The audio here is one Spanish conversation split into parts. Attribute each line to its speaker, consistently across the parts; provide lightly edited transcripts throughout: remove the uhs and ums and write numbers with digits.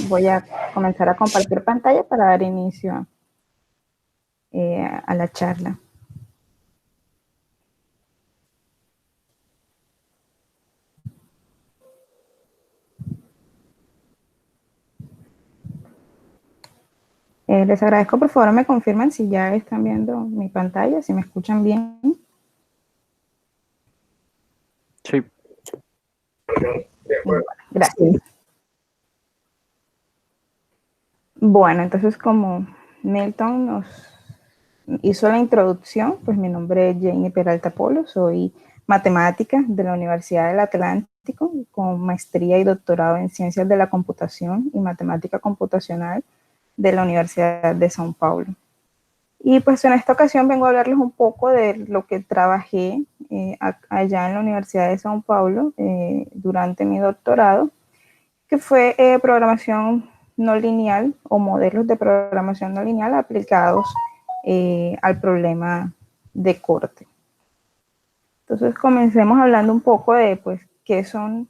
Speaker 1: voy a comenzar a compartir pantalla para dar inicio a la charla. Les agradezco, por favor, me confirman si ya están viendo mi pantalla, si me escuchan bien.
Speaker 2: Sí.
Speaker 1: Bueno, gracias. Bueno, entonces como Milton nos hizo la introducción, pues mi nombre es Jenny Peralta Polo, soy matemática de la Universidad del Atlántico, con maestría y doctorado en Ciencias de la Computación y Matemática Computacional de la Universidad de São Paulo. Y pues en esta ocasión vengo a hablarles un poco de lo que trabajé allá en la Universidad de São Paulo durante mi doctorado, que fue programación no lineal o modelos de programación no lineal aplicados al problema de corte. Entonces comencemos hablando un poco de pues qué son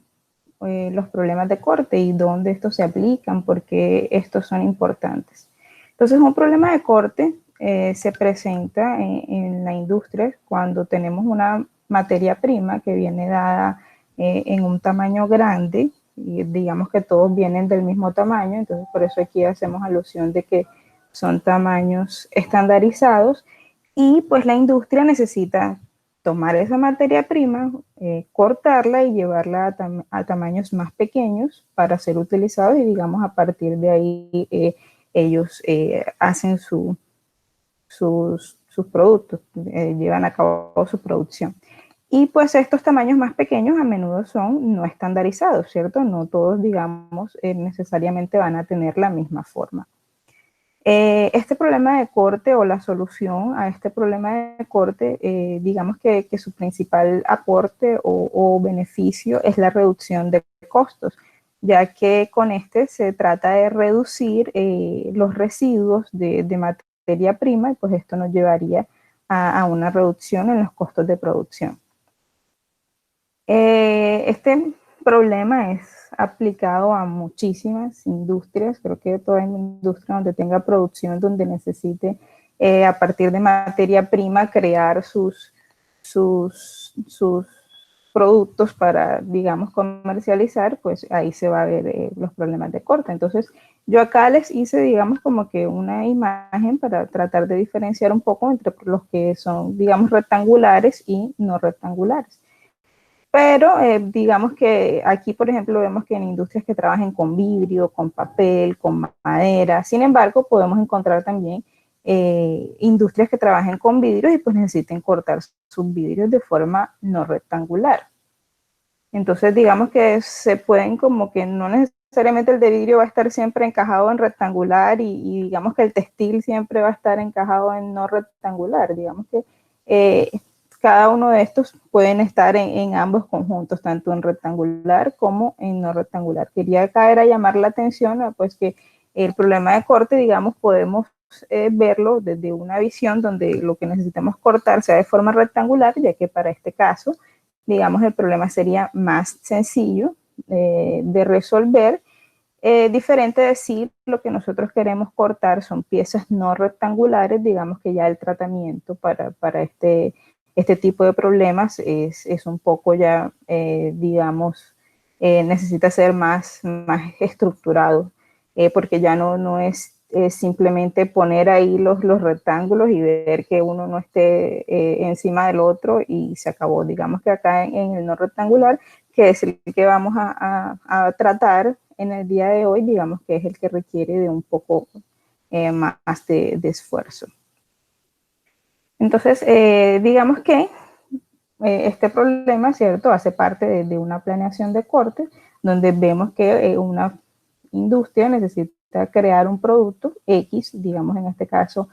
Speaker 1: los problemas de corte y dónde estos se aplican, por qué estos son importantes. Entonces un problema de corte se presenta en la industria cuando tenemos una materia prima que viene dada en un tamaño grande, y digamos que todos vienen del mismo tamaño, entonces por eso aquí hacemos alusión de que son tamaños estandarizados, y pues la industria necesita tomar esa materia prima, cortarla y llevarla a tamaños más pequeños para ser utilizados, y digamos a partir de ahí ellos hacen sus productos, llevan a cabo su producción. Y pues estos tamaños más pequeños a menudo son no estandarizados, ¿cierto? No todos, digamos, necesariamente van a tener la misma forma. Este problema de corte o la solución a este problema de corte, digamos que su principal aporte o beneficio es la reducción de costos, ya que con este se trata de reducir los residuos de materia prima, y pues esto nos llevaría a una reducción en los costos de producción. Este problema es aplicado a muchísimas industrias, creo que toda industria donde tenga producción, donde necesite a partir de materia prima crear sus productos para, digamos, comercializar, pues ahí se va a ver los problemas de corte. Entonces, yo acá les hice, digamos, como que una imagen para tratar de diferenciar un poco entre los que son, digamos, rectangulares y no rectangulares. Pero digamos que aquí, por ejemplo, vemos que en industrias que trabajen con vidrio, con papel, con madera, sin embargo, podemos encontrar también industrias que trabajen con vidrios y pues necesiten cortar sus vidrios de forma no rectangular. Entonces, digamos que se pueden como que no necesariamente el de vidrio va a estar siempre encajado en rectangular y digamos que el textil siempre va a estar encajado en no rectangular. Digamos que cada uno de estos pueden estar en ambos conjuntos, tanto en rectangular como en no rectangular. Quería caer a llamar la atención, pues que el problema de corte, digamos, podemos verlo desde una visión donde lo que necesitamos cortar sea de forma rectangular, ya que para este caso, digamos, el problema sería más sencillo de resolver. Diferente de decir lo que nosotros queremos cortar son piezas no rectangulares, digamos que ya el tratamiento para este tipo de problemas es un poco ya, digamos, necesita ser más estructurado, porque ya no es simplemente poner ahí los rectángulos y ver que uno no esté encima del otro y se acabó. Digamos que acá en el no rectangular, que es el que vamos a tratar en el día de hoy, digamos que es el que requiere de un poco más de esfuerzo. Entonces, digamos que este problema, ¿cierto?, hace parte de una planeación de corte, donde vemos que una industria necesita crear un producto X, digamos en este caso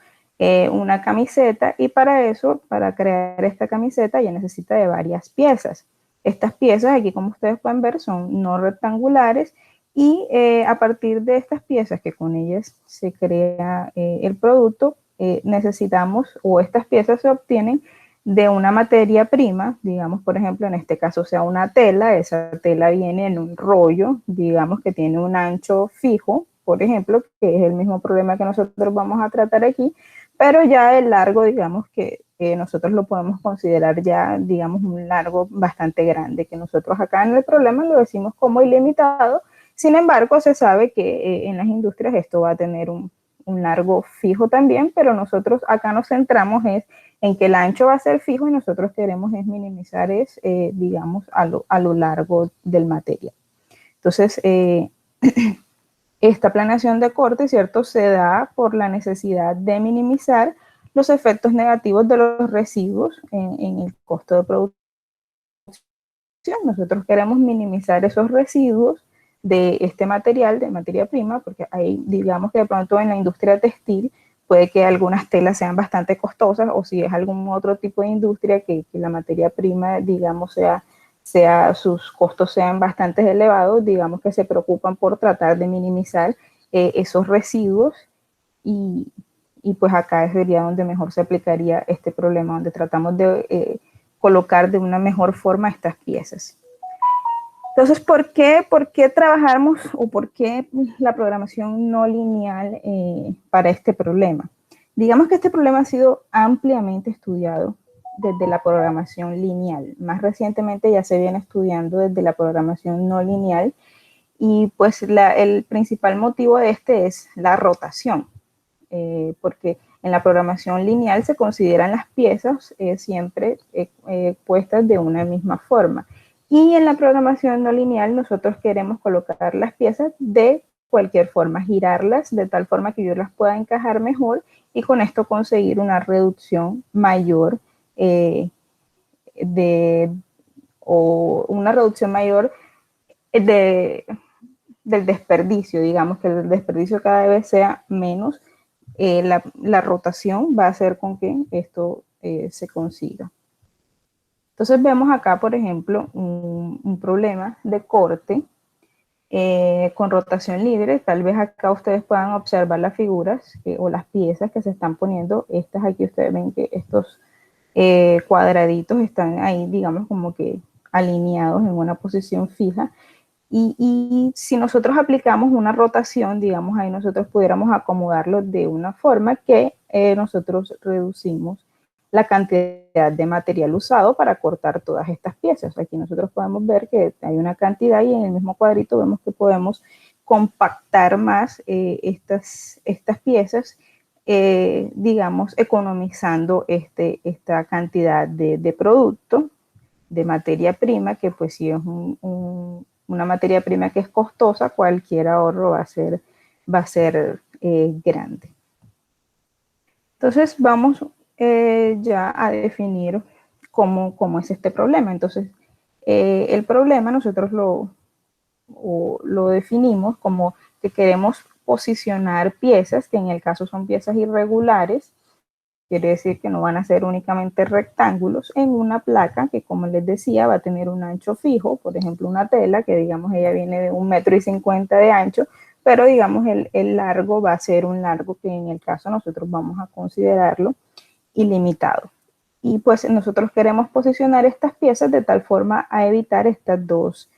Speaker 1: una camiseta, y para eso, para crear esta camiseta, ya necesita de varias piezas. Estas piezas, aquí como ustedes pueden ver, son no rectangulares, y a partir de estas piezas que con ellas se crea el producto, necesitamos, o estas piezas se obtienen de una materia prima, digamos, por ejemplo, en este caso sea una tela. Esa tela viene en un rollo, digamos que tiene un ancho fijo, por ejemplo, que es el mismo problema que nosotros vamos a tratar aquí, pero ya el largo, digamos que nosotros lo podemos considerar ya, digamos, un largo bastante grande, que nosotros acá en el problema lo decimos como ilimitado. Sin embargo, se sabe que en las industrias esto va a tener un largo fijo también, pero nosotros acá nos centramos es en que el ancho va a ser fijo y nosotros queremos es minimizar digamos, a lo largo del material. Entonces, esta planeación de corte, ¿cierto?, se da por la necesidad de minimizar los efectos negativos de los residuos en el costo de producción. Nosotros queremos minimizar esos residuos de este material, de materia prima, porque ahí, digamos que de pronto en la industria textil puede que algunas telas sean bastante costosas, o si es algún otro tipo de industria que la materia prima, digamos, sus costos sean bastante elevados, digamos que se preocupan por tratar de minimizar esos residuos y, pues acá sería donde mejor se aplicaría este problema, donde tratamos de colocar de una mejor forma estas piezas. Entonces, ¿por qué trabajamos o por qué la programación no lineal para este problema? Digamos que este problema ha sido ampliamente estudiado desde la programación lineal. Más recientemente ya se viene estudiando desde la programación no lineal y pues el principal motivo de este es la rotación, porque en la programación lineal se consideran las piezas siempre puestas de una misma forma. Y en la programación no lineal nosotros queremos colocar las piezas de cualquier forma, girarlas de tal forma que yo las pueda encajar mejor y con esto conseguir una reducción mayor o una reducción mayor del desperdicio, digamos que el desperdicio cada vez sea menos. La rotación va a hacer con que esto se consiga. Entonces vemos acá, por ejemplo, un problema de corte con rotación libre. Tal vez acá ustedes puedan observar las figuras o las piezas que se están poniendo. Estas aquí ustedes ven que estos cuadraditos están ahí, digamos, como que alineados en una posición fija. Y si nosotros aplicamos una rotación, digamos, ahí nosotros pudiéramos acomodarlo de una forma que nosotros reducimos la cantidad de material usado para cortar todas estas piezas. Aquí nosotros podemos ver que hay una cantidad y en el mismo cuadrito vemos que podemos compactar más estas piezas, digamos, economizando esta cantidad de producto, de materia prima, que pues si es una materia prima que es costosa, cualquier ahorro va a ser grande. Entonces vamos ya a definir cómo es este problema. Entonces el problema nosotros lo definimos como que queremos posicionar piezas, que en el caso son piezas irregulares, quiere decir que no van a ser únicamente rectángulos, en una placa que, como les decía, va a tener un ancho fijo. Por ejemplo, una tela que, digamos, ella viene de 1,50 m de ancho, pero, digamos, el largo va a ser un largo que en el caso nosotros vamos a considerarlo ilimitado. Y pues nosotros queremos posicionar estas piezas de tal forma a evitar estas dos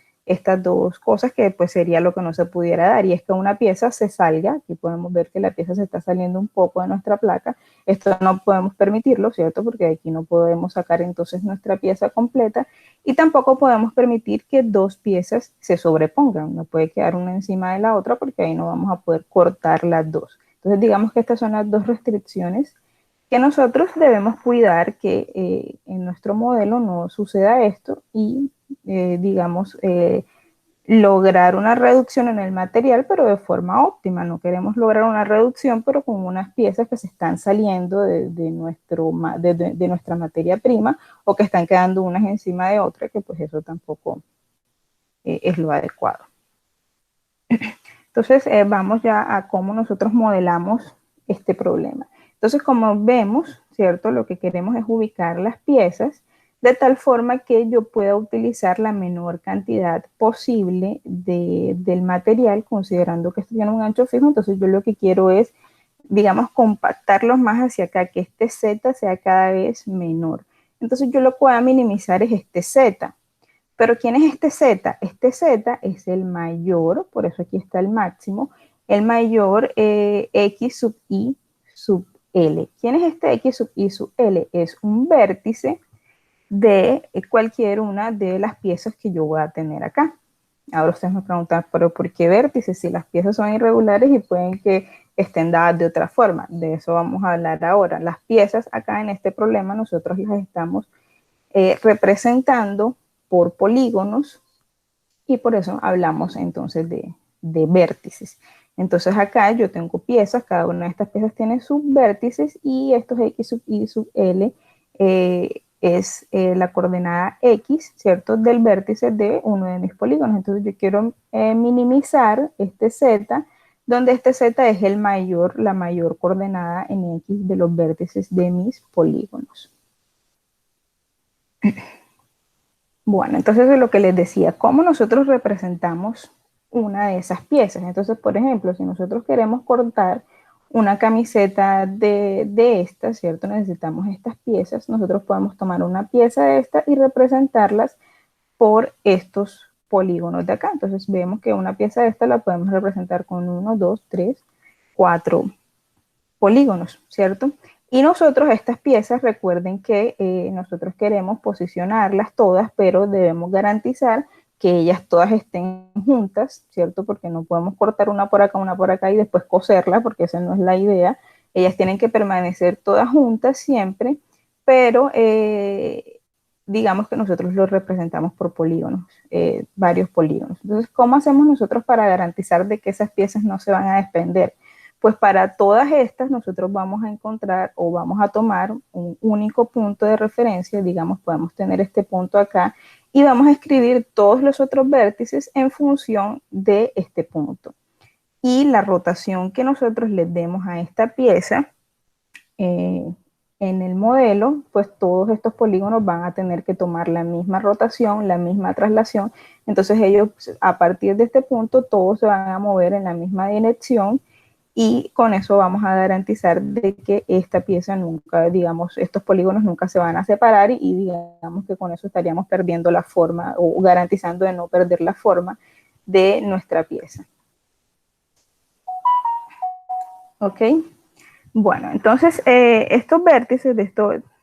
Speaker 1: cosas que pues sería lo que no se pudiera dar, y es que una pieza se salga. Aquí podemos ver que la pieza se está saliendo un poco de nuestra placa. Esto no podemos permitirlo, ¿cierto? Porque aquí no podemos sacar entonces nuestra pieza completa, y tampoco podemos permitir que dos piezas se sobrepongan. No puede quedar una encima de la otra porque ahí no vamos a poder cortar las dos. Entonces digamos que estas son las dos restricciones que nosotros debemos cuidar, que en nuestro modelo no suceda esto y digamos, lograr una reducción en el material, pero de forma óptima. No queremos lograr una reducción, pero con unas piezas que se están saliendo de nuestra materia prima, o que están quedando unas encima de otras, que pues eso tampoco es lo adecuado. Entonces, vamos ya a cómo nosotros modelamos este problema. Entonces, como vemos, ¿cierto? Lo que queremos es ubicar las piezas de tal forma que yo pueda utilizar la menor cantidad posible del material, considerando que esto tiene un ancho fijo. Entonces yo lo que quiero es, digamos, compactarlos más hacia acá, que este Z sea cada vez menor. Entonces yo lo que voy a minimizar es este Z. Pero ¿quién es este Z? Este Z es el mayor, por eso aquí está el máximo, el mayor X sub Y sub L. ¿Quién es este X sub Y sub L? Es un vértice de cualquier una de las piezas que yo voy a tener acá. Ahora ustedes me preguntan, ¿pero por qué vértices? Si las piezas son irregulares y pueden que estén dadas de otra forma. De eso vamos a hablar ahora. Las piezas acá en este problema nosotros las estamos representando por polígonos y por eso hablamos entonces de vértices. Entonces acá yo tengo piezas, cada una de estas piezas tiene subvértices y estos X sub Y sub L es la coordenada X, ¿cierto? Del vértice de uno de mis polígonos. Entonces yo quiero minimizar este Z, donde este Z es la mayor coordenada en X de los vértices de mis polígonos. Bueno, entonces es lo que les decía, cómo nosotros representamos una de esas piezas. Entonces, por ejemplo, si nosotros queremos cortar una camiseta de esta, ¿cierto? Necesitamos estas piezas. Nosotros podemos tomar una pieza de esta y representarlas por estos polígonos de acá. Entonces vemos que una pieza de esta la podemos representar con 1, 2, 3, 4 polígonos, ¿cierto? Y nosotros estas piezas, recuerden que nosotros queremos posicionarlas todas, pero debemos garantizar que ellas todas estén juntas, ¿cierto? Porque no podemos cortar una por acá y después coserla, porque esa no es la idea. Ellas tienen que permanecer todas juntas siempre, pero digamos que nosotros lo representamos por polígonos, varios polígonos. Entonces, ¿cómo hacemos nosotros para garantizar de que esas piezas no se van a desprender? Pues para todas estas nosotros vamos a encontrar o vamos a tomar un único punto de referencia, digamos, podemos tener este punto acá y vamos a escribir todos los otros vértices en función de este punto. Y la rotación que nosotros les demos a esta pieza en el modelo, pues todos estos polígonos van a tener que tomar la misma rotación, la misma traslación. Entonces ellos, a partir de este punto, todos se van a mover en la misma dirección y con eso vamos a garantizar de que esta pieza nunca, digamos, estos polígonos nunca se van a separar y digamos que con eso estaríamos perdiendo la forma o garantizando de no perder la forma de nuestra pieza. ¿Ok? Bueno, entonces estos vértices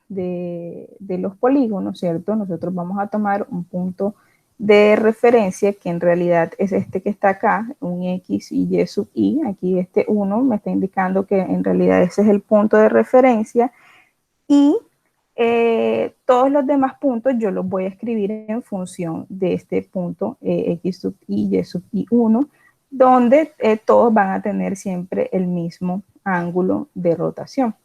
Speaker 1: de los polígonos, ¿cierto? Nosotros vamos a tomar un punto de referencia que en realidad es este que está acá, un X y Y sub I. Aquí este 1 me está indicando que en realidad ese es el punto de referencia y todos los demás puntos yo los voy a escribir en función de este punto X sub I, Y sub I1, donde todos van a tener siempre el mismo ángulo de rotación,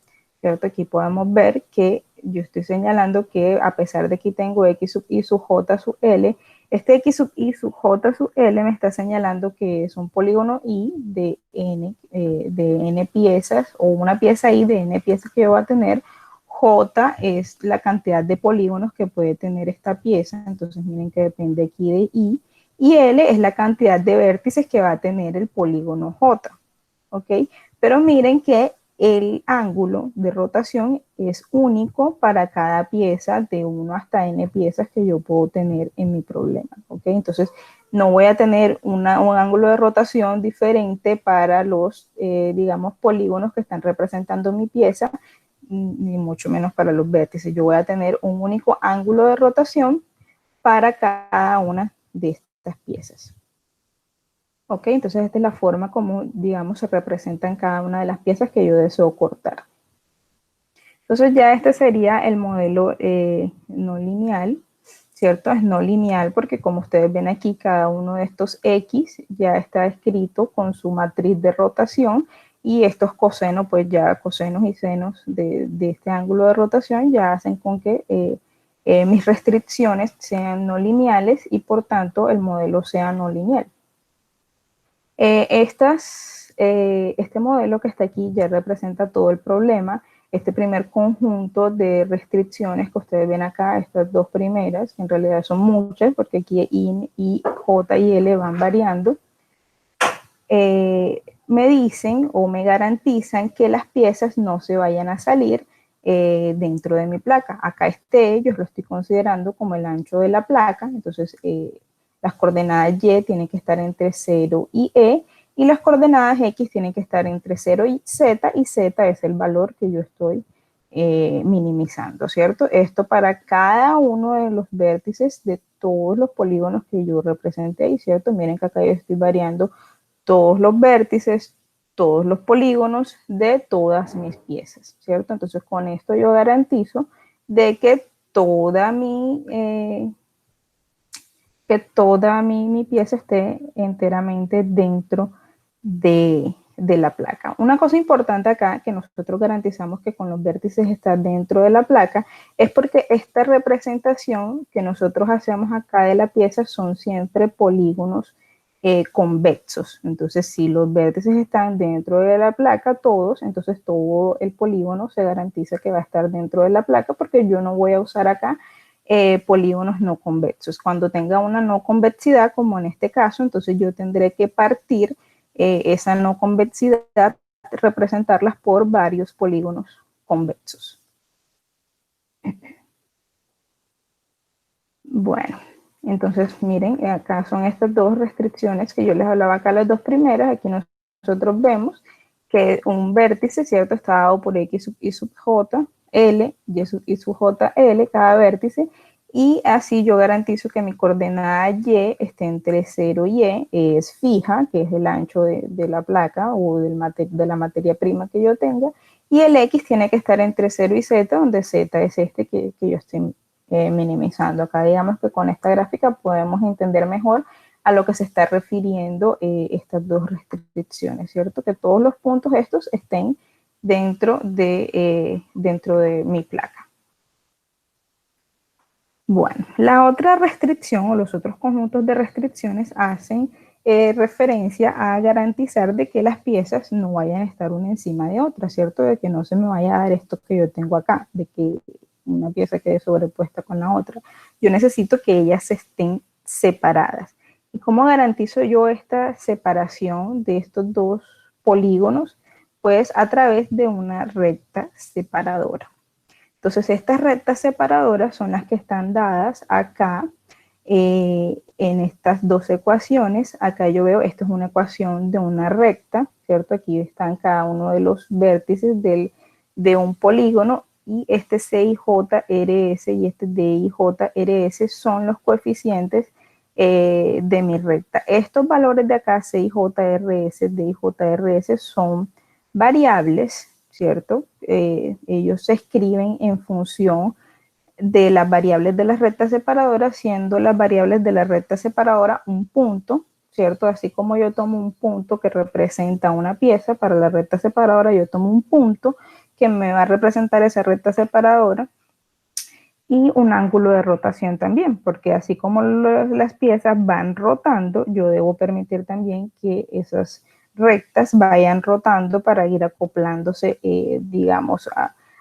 Speaker 1: ¿cierto? Aquí podemos ver que yo estoy señalando que a pesar de que tengo X sub Y sub J sub L, este X sub Y sub J sub L me está señalando que es un polígono I de N piezas, o una pieza I de N piezas que yo voy a tener. J es la cantidad de polígonos que puede tener esta pieza, entonces miren que depende aquí de I, y L es la cantidad de vértices que va a tener el polígono J, ¿ok? Pero miren que el ángulo de rotación es único para cada pieza de 1 hasta N piezas que yo puedo tener en mi problema, ¿ok? Entonces no voy a tener un ángulo de rotación diferente para los, digamos, polígonos que están representando mi pieza, ni mucho menos para los vértices. Yo voy a tener un único ángulo de rotación para cada una de estas piezas. Ok, entonces esta es la forma como, digamos, se representan cada una de las piezas que yo deseo cortar. Entonces ya este sería el modelo no lineal, ¿cierto? Es no lineal porque como ustedes ven aquí, cada uno de estos X ya está escrito con su matriz de rotación y estos cosenos, pues ya cosenos y senos de este ángulo de rotación ya hacen con que mis restricciones sean no lineales y por tanto el modelo sea no lineal. Este modelo que está aquí ya representa todo el problema. Este primer conjunto de restricciones que ustedes ven acá, estas dos primeras, que en realidad son muchas, porque aquí I, J y L van variando, me dicen o me garantizan que las piezas no se vayan a salir dentro de mi placa. Acá yo lo estoy considerando como el ancho de la placa, entonces las coordenadas Y tienen que estar entre 0 y E, y las coordenadas X tienen que estar entre 0 y Z es el valor que yo estoy minimizando, ¿cierto? Esto para cada uno de los vértices de todos los polígonos que yo representé ahí, ¿cierto? Miren que acá yo estoy variando todos los vértices, todos los polígonos de todas mis piezas, ¿cierto? Entonces con esto yo garantizo de que toda mi pieza esté enteramente dentro de la placa. Una cosa importante acá que nosotros garantizamos que con los vértices está dentro de la placa es porque esta representación que nosotros hacemos acá de la pieza son siempre polígonos convexos. Entonces, si los vértices están dentro de la placa, todos, entonces todo el polígono se garantiza que va a estar dentro de la placa porque yo no voy a usar acá polígonos no convexos. Cuando tenga una no convexidad, como en este caso, entonces yo tendré que partir esa no convexidad, representarlas por varios polígonos convexos. Bueno, entonces miren, acá son estas dos restricciones que yo les hablaba acá, las dos primeras. Aquí nosotros vemos que un vértice, ¿cierto?, está dado por X sub Y sub J, L, Y sub Y sub J, L, cada vértice, y así yo garantizo que mi coordenada Y esté entre 0 y E, es fija, que es el ancho de la placa o de la materia prima que yo tenga, y el X tiene que estar entre 0 y Z, donde Z es este que yo estoy minimizando. Acá digamos que con esta gráfica podemos entender mejor a lo que se está refiriendo estas dos restricciones, ¿cierto? Que todos los puntos estos estén dentro de mi placa. Bueno, la otra restricción o los otros conjuntos de restricciones hacen referencia a garantizar de que las piezas no vayan a estar una encima de otra, ¿cierto? De que no se me vaya a dar esto que yo tengo acá, de que una pieza quede sobrepuesta con la otra. Yo necesito que ellas estén separadas. ¿Y cómo garantizo yo esta separación de estos dos polígonos? Pues a través de una recta separadora. Entonces, estas rectas separadoras son las que están dadas acá en estas dos ecuaciones. Acá yo veo, esto es una ecuación de una recta, ¿cierto? Aquí están cada uno de los vértices de un polígono y este CIJRS y este DIJRS son los coeficientes de mi recta. Estos valores de acá, CIJRS, DIJRS, son variables, ¿cierto? Ellos se escriben en función de las variables de las rectas separadoras, siendo las variables de la recta separadora un punto, ¿cierto? Así como yo tomo un punto que representa una pieza, para la recta separadora yo tomo un punto que me va a representar esa recta separadora y un ángulo de rotación también, porque así como las piezas van rotando, yo debo permitir también que esas rectas vayan rotando para ir acoplándose, digamos,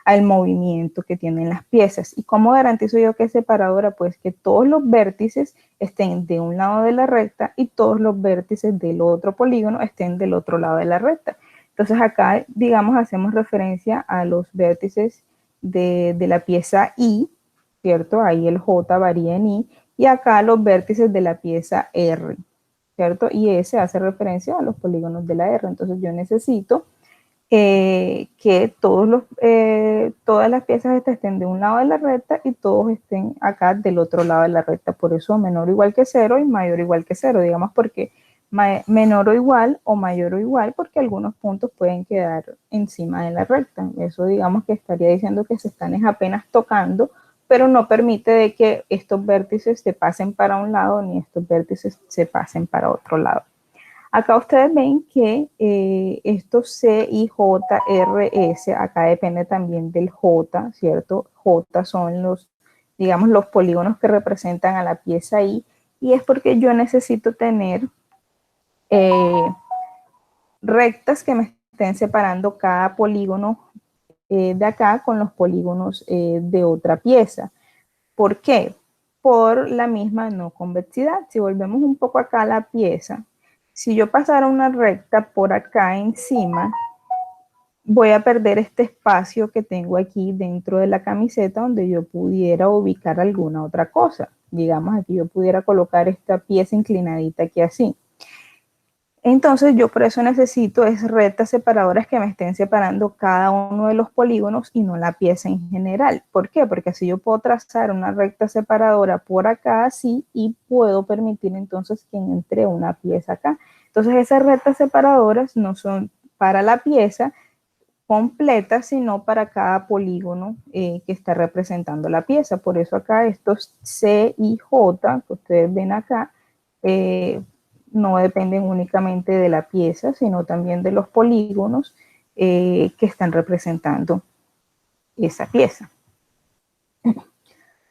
Speaker 1: al movimiento que tienen las piezas. ¿Y cómo garantizo yo que es separadora? Pues que todos los vértices estén de un lado de la recta y todos los vértices del otro polígono estén del otro lado de la recta. Entonces acá, digamos, hacemos referencia a los vértices de la pieza I, ¿cierto? Ahí el J varía en I, y acá los vértices de la pieza R, ¿cierto? Y S hace referencia a los polígonos de la R. Entonces yo necesito que todas las piezas estén de un lado de la recta y todos estén acá del otro lado de la recta. Por eso menor o igual que 0 y mayor o igual que 0, digamos, porque menor o igual o mayor o igual, porque algunos puntos pueden quedar encima de la recta. Eso digamos que estaría diciendo que se están apenas tocando, pero no permite de que estos vértices se pasen para un lado ni estos vértices se pasen para otro lado. Acá ustedes ven que estos C, I, J, R, S, acá depende también del J, ¿cierto? J son digamos, los polígonos que representan a la pieza I, y es porque yo necesito tener rectas que me estén separando cada polígono de acá con los polígonos de otra pieza. ¿Por qué? Por la misma no convexidad. Si volvemos un poco acá a la pieza, si yo pasara una recta por acá encima, voy a perder este espacio que tengo aquí dentro de la camiseta donde yo pudiera ubicar alguna otra cosa. Digamos, aquí yo pudiera colocar esta pieza inclinadita aquí así. Entonces yo por eso necesito es rectas separadoras que me estén separando cada uno de los polígonos y no la pieza en general. ¿Por qué? Porque así yo puedo trazar una recta separadora por acá así y puedo permitir entonces que entre una pieza acá. Entonces esas rectas separadoras no son para la pieza completa, sino para cada polígono que está representando la pieza. Por eso acá estos C y J que ustedes ven acá, eh, no dependen únicamente de la pieza, sino también de los polígonos que están representando esa pieza.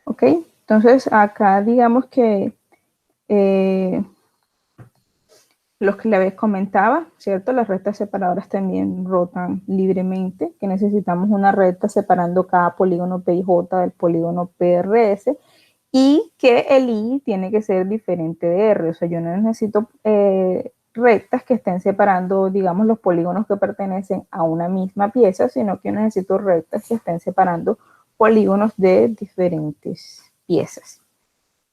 Speaker 1: ¿Ok? Entonces acá digamos que los que les comentaba, ¿cierto? Las rectas separadoras también rotan libremente, que necesitamos una recta separando cada polígono P y J del polígono PRS, y que el I tiene que ser diferente de R. O sea, yo no necesito rectas que estén separando, digamos, los polígonos que pertenecen a una misma pieza, sino que yo necesito rectas que estén separando polígonos de diferentes piezas.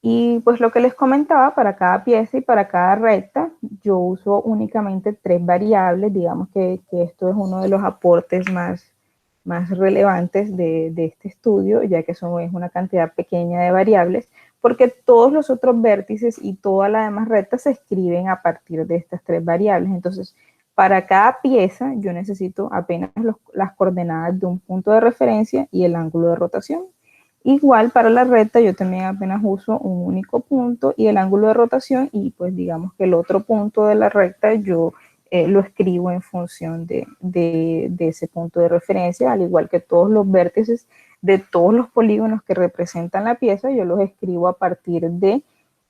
Speaker 1: Y pues lo que les comentaba, para cada pieza y para cada recta, yo uso únicamente 3 variables. Digamos que esto es uno de los aportes más relevantes de este estudio, ya que eso es una cantidad pequeña de variables, porque todos los otros vértices y toda la demás recta se escriben a partir de estas 3 variables. Entonces, para cada pieza yo necesito apenas las coordenadas de un punto de referencia y el ángulo de rotación. Igual para la recta yo también apenas uso un único punto y el ángulo de rotación, y pues digamos que el otro punto de la recta yo lo escribo en función de ese punto de referencia, al igual que todos los vértices de todos los polígonos que representan la pieza, yo los escribo a partir de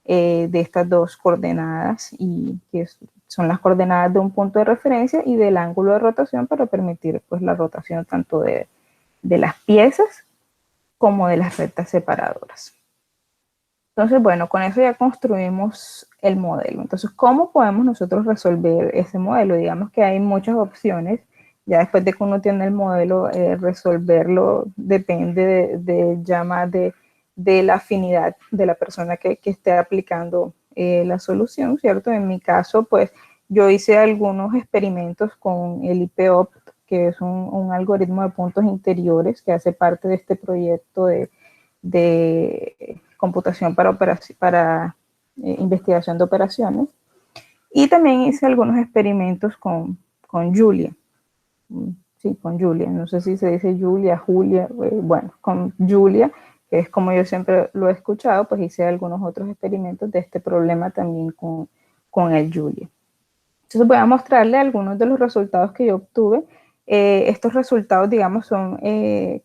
Speaker 1: estas dos coordenadas, y que son las coordenadas de un punto de referencia y del ángulo de rotación para permitir pues la rotación tanto de las piezas como de las rectas separadoras. Entonces, bueno, con eso ya construimos el modelo. Entonces, ¿cómo podemos nosotros resolver ese modelo? Digamos que hay muchas opciones. Ya después de que uno tiene el modelo, resolverlo depende ya más de la afinidad de la persona que esté aplicando la solución, ¿cierto? En mi caso, pues yo hice algunos experimentos con el IPOP, que es un algoritmo de puntos interiores que hace parte de este proyecto de computación para investigación de operaciones. Y también hice algunos experimentos con Julia. Sí, con Julia. No sé si se dice Julia, Julia. Bueno, con Julia, que es como yo siempre lo he escuchado, pues hice algunos otros experimentos de este problema también con el Julia. Entonces voy a mostrarle algunos de los resultados que yo obtuve. Estos resultados, digamos, son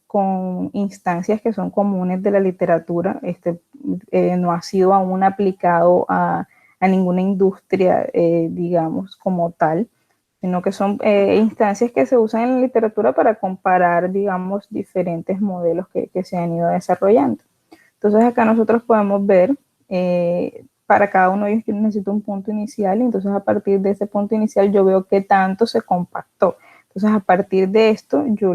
Speaker 1: con instancias que son comunes de la literatura. No ha sido aún aplicado a ninguna industria, digamos, como tal, sino que son instancias que se usan en la literatura para comparar, digamos, diferentes modelos que se han ido desarrollando. Entonces acá nosotros podemos ver para cada uno de ellos yo necesito un punto inicial, y entonces a partir de ese punto inicial yo veo qué tanto se compactó. Entonces a partir de esto, yo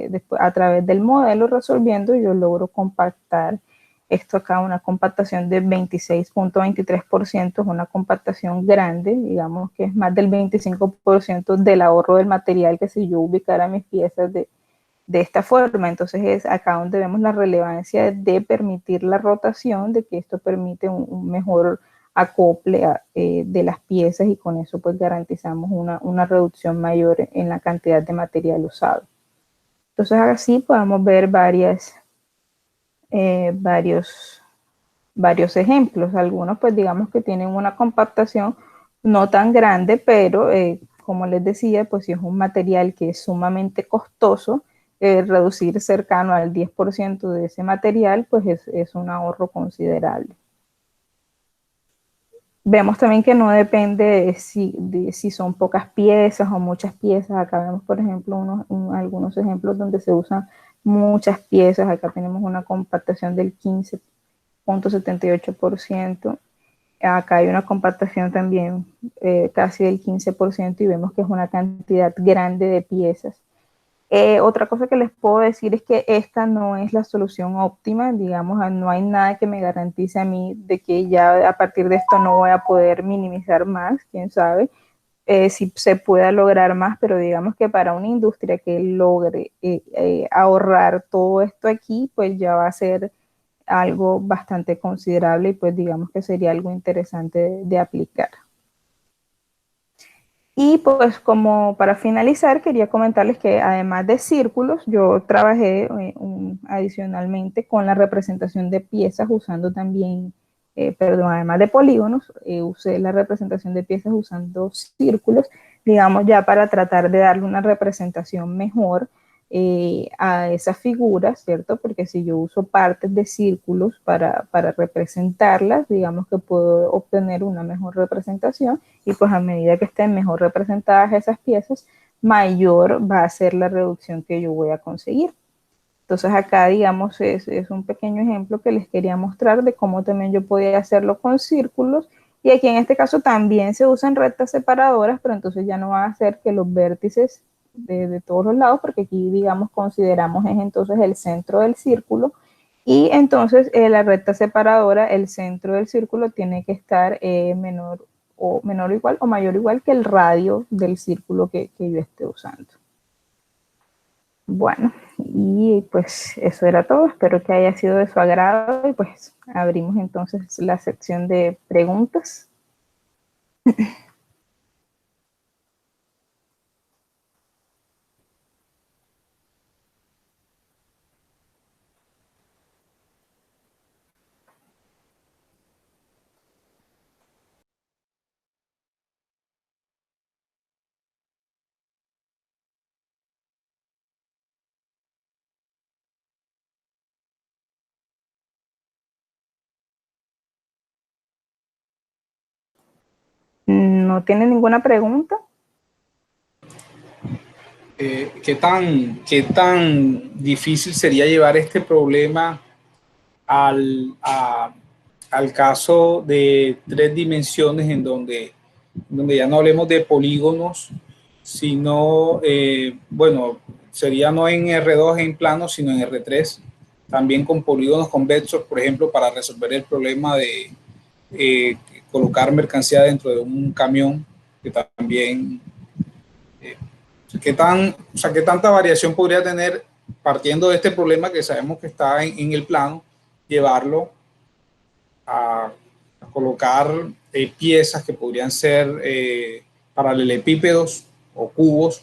Speaker 1: después, a través del modelo resolviendo, yo logro compactar esto acá, una compactación de 26.23%, es una compactación grande, digamos que es más del 25% del ahorro del material que si yo ubicara mis piezas de esta forma. Entonces es acá donde vemos la relevancia de permitir la rotación, de que esto permite un mejor acople de las piezas, y con eso pues garantizamos una reducción mayor en la cantidad de material usado. Entonces así podemos ver varios ejemplos. Algunos pues digamos que tienen una compactación no tan grande, pero como les decía, pues si es un material que es sumamente costoso, reducir cercano al 10% de ese material, pues es un ahorro considerable. Vemos también que no depende de si son pocas piezas o muchas piezas. Acá vemos, por ejemplo, algunos ejemplos donde se usan muchas piezas. Acá tenemos una compactación del 15.78%. Acá hay una compactación también casi del 15%, y vemos que es una cantidad grande de piezas. Otra cosa que les puedo decir es que esta no es la solución óptima, digamos, no hay nada que me garantice a mí de que ya a partir de esto no voy a poder minimizar más, quién sabe. si se pueda lograr más, pero digamos que para una industria que logre ahorrar todo esto aquí, pues ya va a ser algo bastante considerable y pues digamos que sería algo interesante de aplicar. Y pues como para finalizar, quería comentarles que además de círculos, yo trabajé adicionalmente con la representación de piezas usando también, perdón, además de polígonos, usé la representación de piezas usando círculos, digamos ya para tratar de darle una representación mejor a esas figuras, ¿cierto? Porque si yo uso partes de círculos para representarlas, digamos que puedo obtener una mejor representación y pues a medida que estén mejor representadas esas piezas, mayor va a ser la reducción que yo voy a conseguir. Entonces acá, digamos, es un pequeño ejemplo que les quería mostrar de cómo también yo podía hacerlo con círculos. Y aquí en este caso también se usan rectas separadoras, pero entonces ya no va a ser que los vértices de todos los lados, porque aquí, digamos, consideramos es entonces el centro del círculo. Y entonces la recta separadora, el centro del círculo tiene que estar menor o igual o mayor o igual que el radio del círculo que yo esté usando. Bueno, y pues eso era todo. Espero que haya sido de su agrado y pues abrimos entonces la sección de preguntas. ¿No tiene ninguna pregunta?
Speaker 2: ¿Qué tan difícil sería llevar este problema al caso de 3 dimensiones en donde ya no hablemos de polígonos, sino, bueno, sería no en R2 en plano, sino en R3, también con polígonos convexos, por ejemplo, para resolver el problema de colocar mercancía dentro de un camión, que también, ¿qué tanta variación podría tener partiendo de este problema que sabemos que está en el plano, llevarlo a colocar piezas que podrían ser paralelepípedos o cubos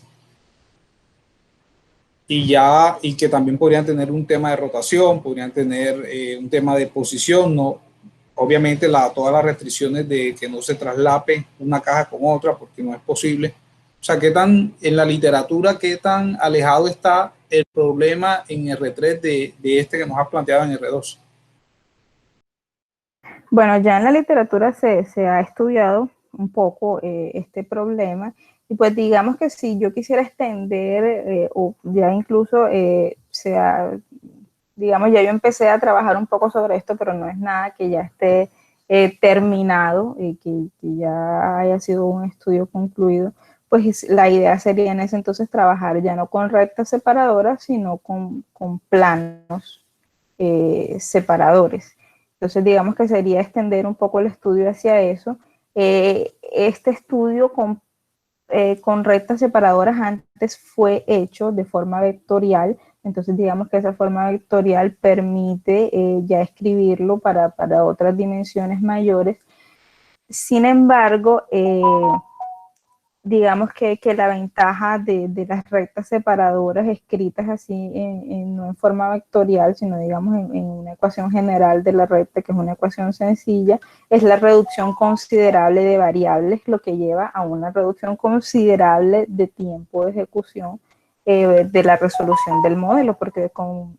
Speaker 2: y que también podrían tener un tema de rotación, podrían tener un tema de posición, no, obviamente todas las restricciones de que no se traslape una caja con otra porque no es posible. O sea, ¿qué tan en la literatura, qué tan alejado está el problema en R3 de este que nos has planteado en R2?
Speaker 1: Bueno, ya en la literatura se ha estudiado un poco este problema y pues digamos que si yo quisiera extender o ya incluso digamos, ya yo empecé a trabajar un poco sobre esto, pero no es nada que ya esté terminado y que ya haya sido un estudio concluido, pues la idea sería en ese entonces trabajar ya no con rectas separadoras, sino con planos separadores. Entonces, digamos que sería extender un poco el estudio hacia eso. Este estudio con rectas separadoras antes fue hecho de forma vectorial, entonces digamos que esa forma vectorial permite ya escribirlo para otras dimensiones mayores. Sin embargo, digamos que la ventaja de las rectas separadoras escritas así no en forma vectorial, sino digamos en una ecuación general de la recta, que es una ecuación sencilla, es la reducción considerable de variables, lo que lleva a una reducción considerable de tiempo de ejecución de la resolución del modelo, porque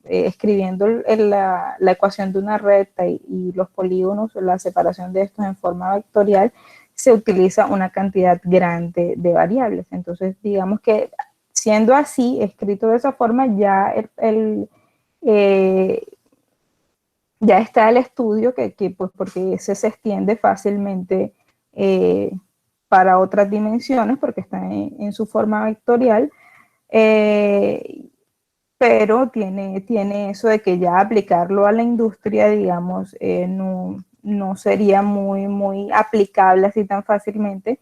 Speaker 1: escribiendo la ecuación de una recta y los polígonos, la separación de estos en forma vectorial, se utiliza una cantidad grande de variables. Entonces, digamos que siendo así, escrito de esa forma, ya ya está el estudio pues porque ese se extiende fácilmente para otras dimensiones porque está en su forma vectorial, pero tiene eso de que ya aplicarlo a la industria, digamos, no sería muy aplicable así tan fácilmente,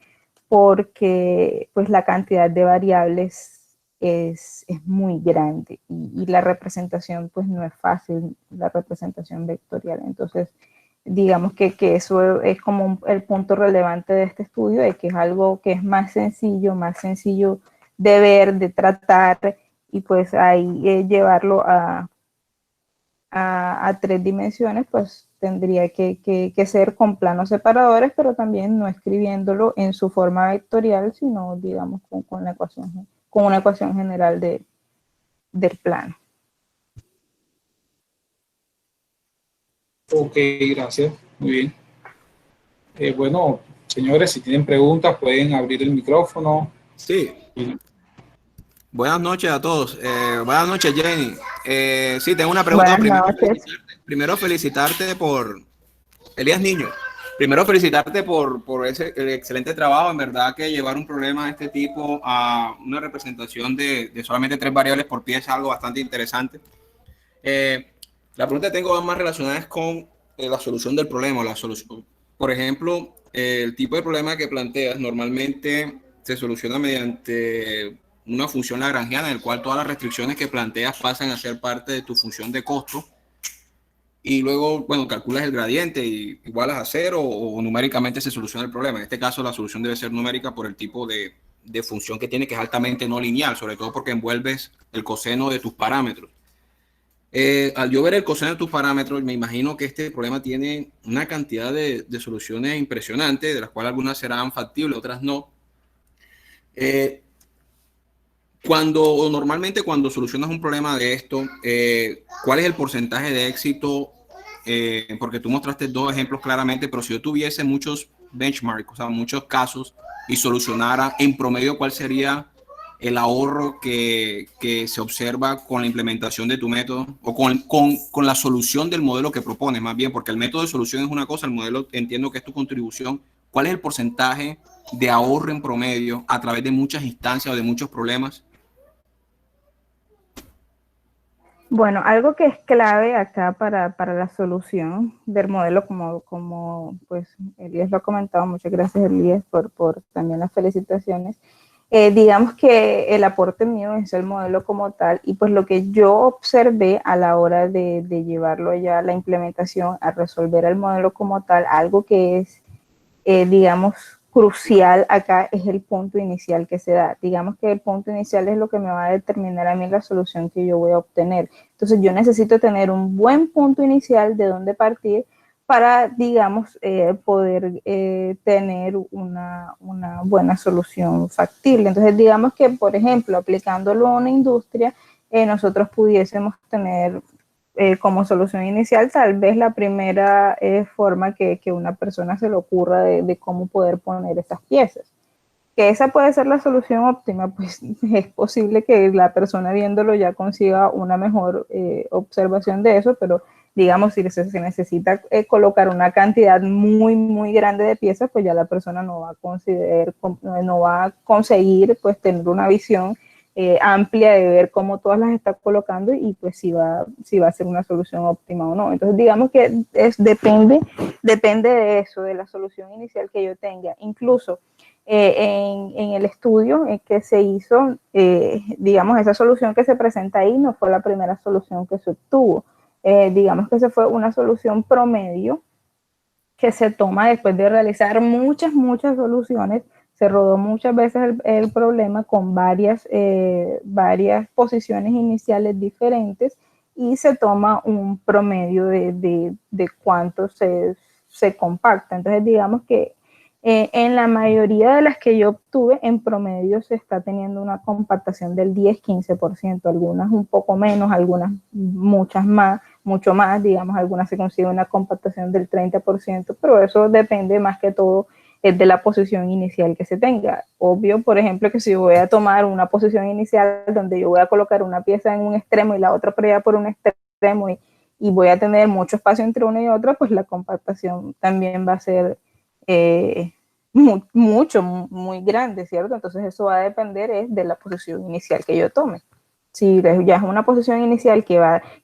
Speaker 1: porque pues la cantidad de variables es muy grande y la representación pues no es fácil, la representación vectorial. Entonces, digamos que eso es como el punto relevante de este estudio, de que es algo que es más sencillo de ver, de tratar, y pues ahí llevarlo a 3 dimensiones, pues tendría que ser con planos separadores, pero también no escribiéndolo en su forma vectorial, sino digamos con una ecuación general del plano.
Speaker 2: Ok, gracias. Muy bien. Bueno, señores, si tienen preguntas, pueden abrir el micrófono.
Speaker 3: Sí. Buenas noches a todos. Buenas noches, Jenny. Sí, tengo una pregunta. Primero felicitarte por Elías Niño. Primero felicitarte por ese el excelente trabajo. En verdad que llevar un problema de este tipo a una representación de solamente 3 variables por pie es algo bastante interesante. La pregunta que tengo más relacionada con la solución del problema. La solución. Por ejemplo, el tipo de problema que planteas normalmente se soluciona mediante una función lagrangiana en el cual todas las restricciones que planteas pasan a ser parte de tu función de costo y luego, bueno, calculas el gradiente y igualas a 0 o numéricamente se soluciona el problema. En este caso la solución debe ser numérica por el tipo de función que tiene, que es altamente no lineal, sobre todo porque envuelves el coseno de tus parámetros. Al yo ver el coseno de tus parámetros, me imagino que este problema tiene una cantidad de soluciones impresionantes, de las cuales algunas serán factibles, otras no. Normalmente cuando solucionas un problema de esto, ¿cuál es el porcentaje de éxito? Porque tú mostraste 2 ejemplos claramente, pero si yo tuviese muchos benchmarks, o sea, muchos casos y solucionara en promedio, ¿cuál sería el ahorro que se observa con la implementación de tu método o con la solución del modelo que propones, más bien? Porque el método de solución es una cosa, el modelo entiendo que es tu contribución. ¿Cuál es el porcentaje de ahorro en promedio a través de muchas instancias o de muchos problemas?
Speaker 1: Bueno, algo que es clave acá para la solución del modelo, como pues Elías lo ha comentado, muchas gracias Elías por también las felicitaciones. Digamos que el aporte mío es el modelo como tal, y pues lo que yo observé a la hora de llevarlo ya a la implementación, a resolver el modelo como tal, algo que es, digamos, crucial acá es el punto inicial que se da. Digamos que el punto inicial es lo que me va a determinar a mí la solución que yo voy a obtener. Entonces yo necesito tener un buen punto inicial de dónde partir para, digamos, poder tener una buena solución factible. Entonces digamos que, por ejemplo, aplicándolo a una industria, nosotros pudiésemos tener como solución inicial tal vez la primera forma que una persona se le ocurra de cómo poder poner estas piezas. Que esa puede ser la solución óptima, pues es posible que la persona viéndolo ya consiga una mejor observación de eso, pero digamos, si se necesita colocar una cantidad muy grande de piezas, pues ya la persona no va a conseguir pues tener una visión amplia de ver cómo todas las está colocando y pues si va a ser una solución óptima o no. Entonces digamos que depende de eso, de la solución inicial que yo tenga. Incluso en el estudio que se hizo, digamos, esa solución que se presenta ahí no fue la primera solución que se obtuvo. Digamos que esa fue una solución promedio que se toma después de realizar muchas soluciones. Se rodó muchas veces el problema con varias posiciones iniciales diferentes y se toma un promedio de cuánto se compacta. Entonces digamos que en la mayoría de las que yo obtuve, en promedio se está teniendo una compactación del 10-15%, algunas un poco menos, algunas mucho más, digamos, algunas se consigue una compactación del 30%, pero eso depende más que todo de la posición inicial que se tenga. Obvio, por ejemplo, que si yo voy a tomar una posición inicial donde yo voy a colocar una pieza en un extremo y la otra por allá por un extremo y voy a tener mucho espacio entre una y otra, pues la compactación también va a ser muy grande, ¿cierto? Entonces eso va a depender de la posición inicial que yo tome. Si ya es una posición inicial que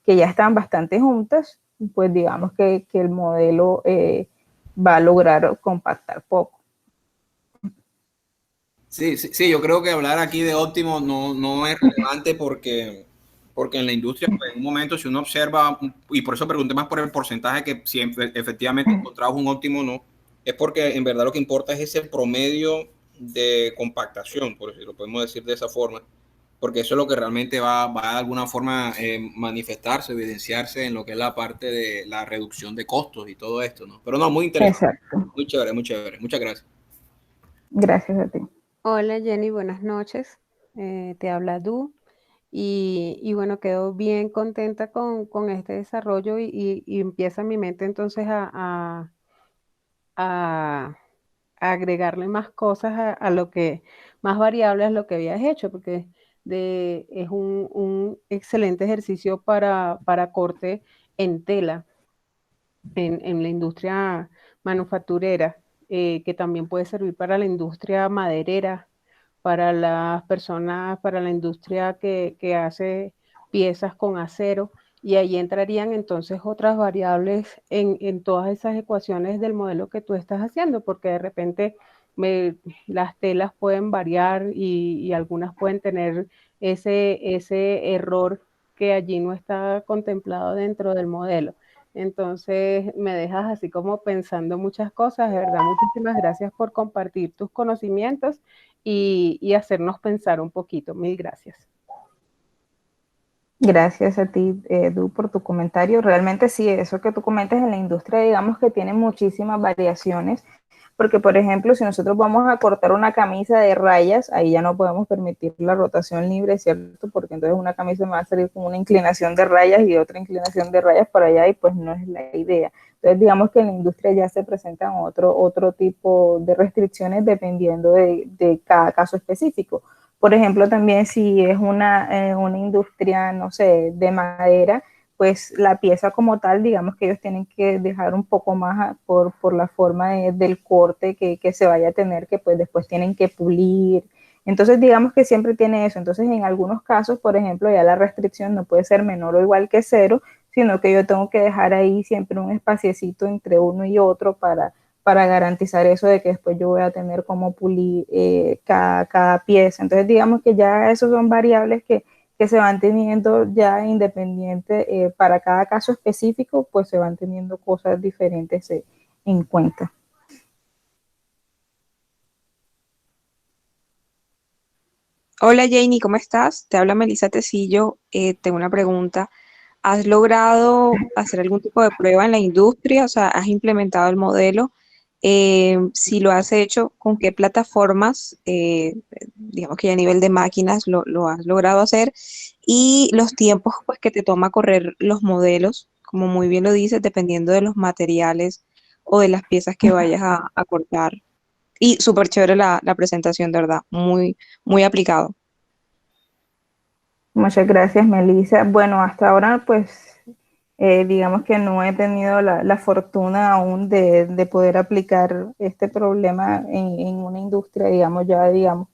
Speaker 1: ya están bastante juntas, pues digamos que el modelo va a lograr compactar poco.
Speaker 3: Sí, yo creo que hablar aquí de óptimo no es relevante porque en la industria, pues, en un momento, si uno observa, y por eso pregunté más por el porcentaje, que si efectivamente encontramos un óptimo o no, es porque en verdad lo que importa es ese promedio de compactación, por si lo podemos decir de esa forma, porque eso es lo que realmente va de alguna forma manifestarse, evidenciarse en lo que es la parte de la reducción de costos y todo esto, ¿no? Pero no, muy interesante,
Speaker 1: Exacto.
Speaker 3: muy chévere, muy chévere. Muchas gracias.
Speaker 1: Gracias a ti.
Speaker 4: Hola Jenny, buenas noches. Te habla Du. Y bueno, quedo bien contenta con este desarrollo y empieza mi mente entonces a agregarle más cosas a lo que, más variables a lo que habías hecho, porque es un excelente ejercicio para corte en tela en la industria manufacturera, que también puede servir para la industria maderera, para las personas, para la industria que hace piezas con acero, y ahí entrarían entonces otras variables en todas esas ecuaciones del modelo que tú estás haciendo, porque de repente las telas pueden variar y algunas pueden tener ese error que allí no está contemplado dentro del modelo. Entonces me dejas así como pensando muchas cosas, de verdad. Muchísimas gracias por compartir tus conocimientos y hacernos pensar un poquito. Mil gracias.
Speaker 1: Gracias a ti, Edu, por tu comentario. Realmente sí, eso que tú comentas en la industria, digamos que tiene muchísimas variaciones, porque por ejemplo, si nosotros vamos a cortar una camisa de rayas, ahí ya no podemos permitir la rotación libre, ¿cierto? Porque entonces una camisa me va a salir con una inclinación de rayas y otra inclinación de rayas por allá y pues no es la idea. Entonces digamos que en la industria ya se presentan otro tipo de restricciones dependiendo de cada caso específico. Por ejemplo, también si es una industria, no sé, de madera, pues la pieza como tal, digamos que ellos tienen que dejar un poco más por la forma del corte que se vaya a tener, que pues después tienen que pulir. Entonces, digamos que siempre tiene eso. Entonces, en algunos casos, por ejemplo, ya la restricción no puede ser menor o igual que cero, sino que yo tengo que dejar ahí siempre un espaciecito entre uno y otro para garantizar eso de que después yo voy a tener como pulir cada pieza. Entonces, digamos que ya esos son variables que se van teniendo ya independiente para cada caso específico, pues se van teniendo cosas diferentes en cuenta.
Speaker 5: Hola Janie, ¿cómo estás? Te habla Melissa Tecillo. Tengo una pregunta. ¿Has logrado hacer algún tipo de prueba en la industria? O sea, ¿has implementado el modelo? Si lo has hecho, ¿con qué plataformas, digamos que a nivel de máquinas, lo has logrado hacer? Y los tiempos pues, que te toma correr los modelos, como muy bien lo dices, dependiendo de los materiales o de las piezas que vayas a cortar. Y súper chévere la presentación, de verdad, muy, muy aplicado.
Speaker 1: Muchas gracias, Melissa. Bueno, hasta ahora, pues, digamos que no he tenido la fortuna aún de poder aplicar este problema en una industria, digamos, ya, digamos,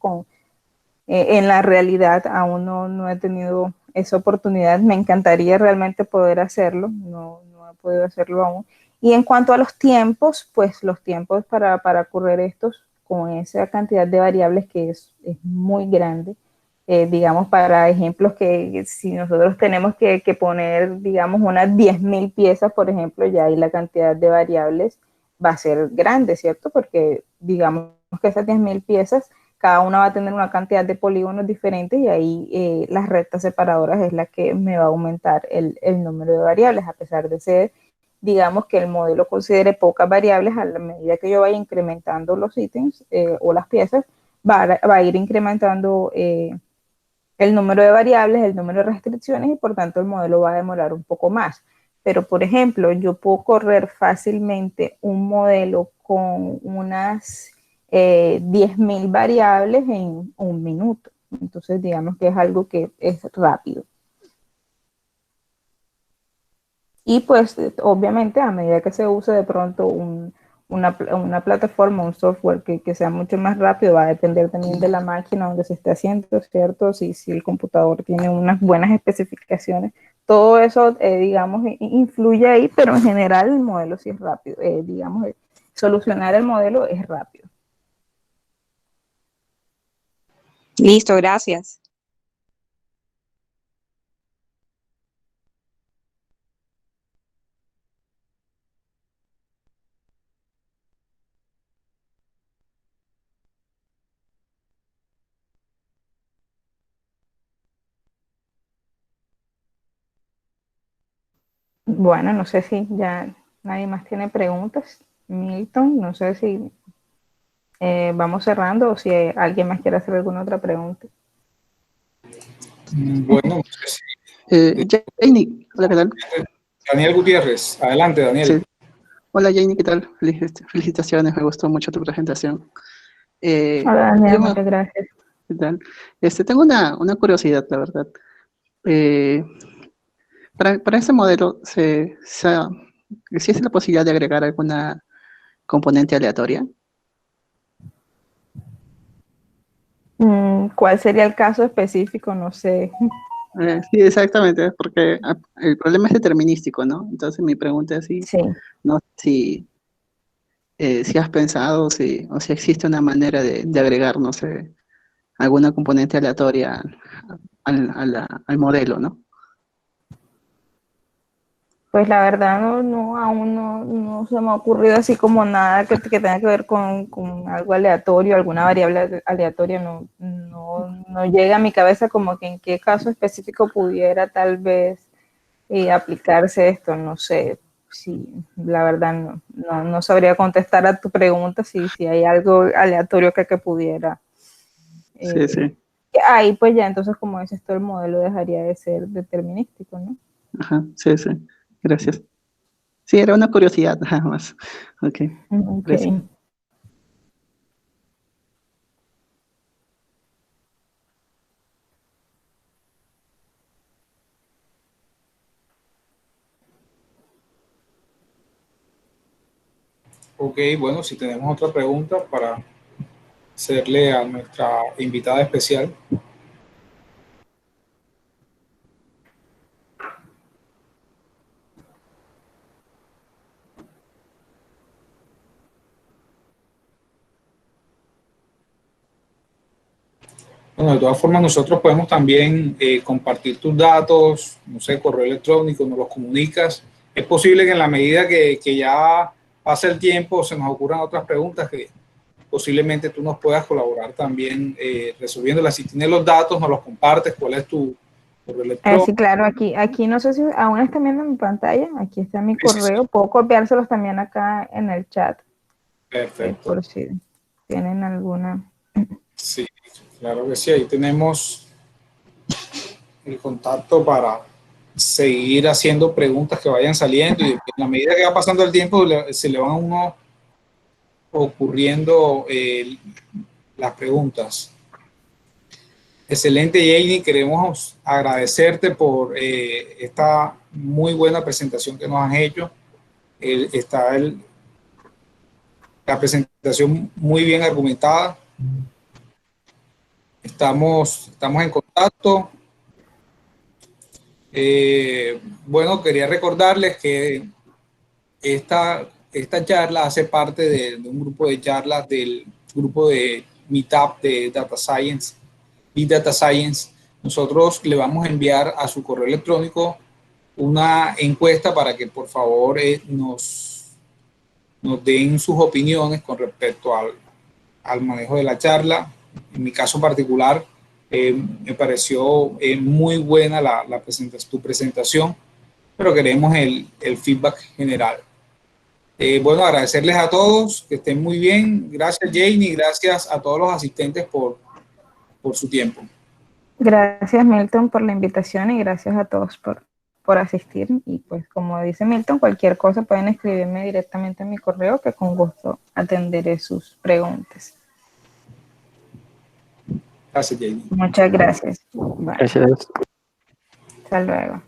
Speaker 1: en la realidad aún no he tenido esa oportunidad. Me encantaría realmente poder hacerlo, no he podido hacerlo aún. Y en cuanto a los tiempos, pues los tiempos para correr estos con esa cantidad de variables que es muy grande, digamos, para ejemplos que si nosotros tenemos que poner, digamos, unas 10.000 piezas, por ejemplo, ya ahí la cantidad de variables va a ser grande, ¿cierto? Porque digamos que esas 10.000 piezas, cada una va a tener una cantidad de polígonos diferentes y ahí las rectas separadoras es la que me va a aumentar el número de variables, a pesar de ser, digamos, que el modelo considere pocas variables. A la medida que yo vaya incrementando los ítems o las piezas, va a ir incrementando el número de variables, el número de restricciones y por tanto el modelo va a demorar un poco más. Pero, por ejemplo, yo puedo correr fácilmente un modelo con unas 10.000 variables en un minuto. Entonces, digamos que es algo que es rápido. Y pues, obviamente, a medida que se use de pronto una plataforma, un software que sea mucho más rápido, va a depender también de la máquina donde se esté haciendo, ¿cierto? Si el computador tiene unas buenas especificaciones, todo eso, digamos, influye ahí, pero en general el modelo sí es rápido. Digamos, solucionar el modelo es rápido.
Speaker 5: Listo, gracias.
Speaker 1: Bueno, no sé si ya nadie más tiene preguntas. Milton, no sé si vamos cerrando o si alguien más quiere hacer alguna otra pregunta.
Speaker 2: Bueno, no sé si-
Speaker 6: Janie, hola, ¿qué tal?
Speaker 2: Daniel Gutiérrez, adelante, Daniel.
Speaker 6: Sí. Hola, Janie, ¿qué tal? Felicitaciones, me gustó mucho tu presentación.
Speaker 1: Hola, Daniel,
Speaker 6: Tengo,
Speaker 1: muchas gracias.
Speaker 6: ¿qué tal? Tengo una curiosidad, la verdad. Para este modelo, ¿existe la posibilidad de agregar alguna componente aleatoria?
Speaker 1: ¿Cuál sería el caso específico? No sé.
Speaker 6: Sí, exactamente, porque el problema es determinístico, ¿no? Entonces mi pregunta es
Speaker 1: Sí.
Speaker 6: no sé si has pensado o si existe una manera de agregar, no sé, alguna componente aleatoria al modelo, ¿no?
Speaker 1: Pues la verdad aún no se me ha ocurrido así como nada que tenga que ver con algo aleatorio, alguna variable aleatoria, no llega a mi cabeza como que en qué caso específico pudiera tal vez aplicarse esto, no sé, si la verdad no sabría contestar a tu pregunta si hay algo aleatorio que pudiera.
Speaker 6: Sí.
Speaker 1: Ahí pues ya entonces como dices todo el modelo dejaría de ser determinístico, ¿no?
Speaker 6: Ajá, sí, gracias. Sí, era una curiosidad nada más. Ok, gracias.
Speaker 1: Okay.
Speaker 2: Ok, bueno, si tenemos otra pregunta para hacerle a nuestra invitada especial. Bueno, de todas formas, nosotros podemos también compartir tus datos, no sé, correo electrónico, nos los comunicas. Es posible que en la medida que ya pase el tiempo, se nos ocurran otras preguntas que posiblemente tú nos puedas colaborar también resolviéndolas. Si tienes los datos, nos los compartes, cuál es tu correo electrónico.
Speaker 1: Sí, claro, aquí no sé si aún están viendo mi pantalla, aquí está mi
Speaker 2: Sí, sí, sí.
Speaker 1: correo, puedo copiárselos también acá en el chat,
Speaker 2: Perfecto.
Speaker 1: por si tienen alguna.
Speaker 2: Sí, claro que sí, ahí tenemos el contacto para seguir haciendo preguntas que vayan saliendo y en la medida que va pasando el tiempo se le van a uno ocurriendo las preguntas. Excelente, Janie, queremos agradecerte por esta muy buena presentación que nos has hecho. La presentación muy bien argumentada. Estamos en contacto. Bueno, quería recordarles que esta charla hace parte de un grupo de charlas del grupo de Meetup de Data Science, Big Data Science. Nosotros le vamos a enviar a su correo electrónico una encuesta para que por favor nos den sus opiniones con respecto al manejo de la charla. En mi caso particular, me pareció muy buena tu presentación, pero queremos el feedback general. Bueno, agradecerles a todos, que estén muy bien. Gracias, Janie, gracias a todos los asistentes por su tiempo.
Speaker 1: Gracias, Milton, por la invitación y gracias a todos por asistir. Y pues como dice Milton, cualquier cosa pueden escribirme directamente a mi correo que con gusto atenderé sus preguntas.
Speaker 2: Gracias, Janie.
Speaker 1: Muchas gracias. Bueno,
Speaker 6: Gracias.
Speaker 1: hasta luego.